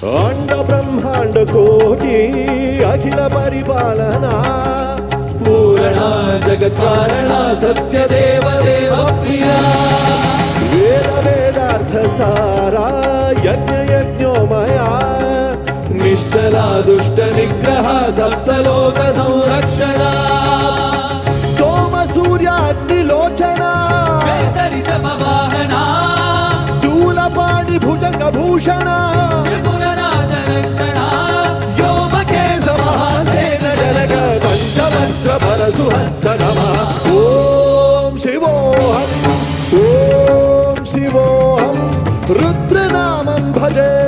अंड ब्रह्मांड कोटी अखिल परिपालना पूरणा जगत्कारणा सत्यदेव देव प्रिया वेद वेदार्थ सारा यज्ञ यज्ञोमया निश्चला दुष्ट निग्रह सप्तलोक संरक्षणा सोम सूर्याग्निलोचना ऋषभवाहना शूलपाणि भुजंग भूषण सुहस्त नमः ओम शिवोहम रुद्रनामं भजे।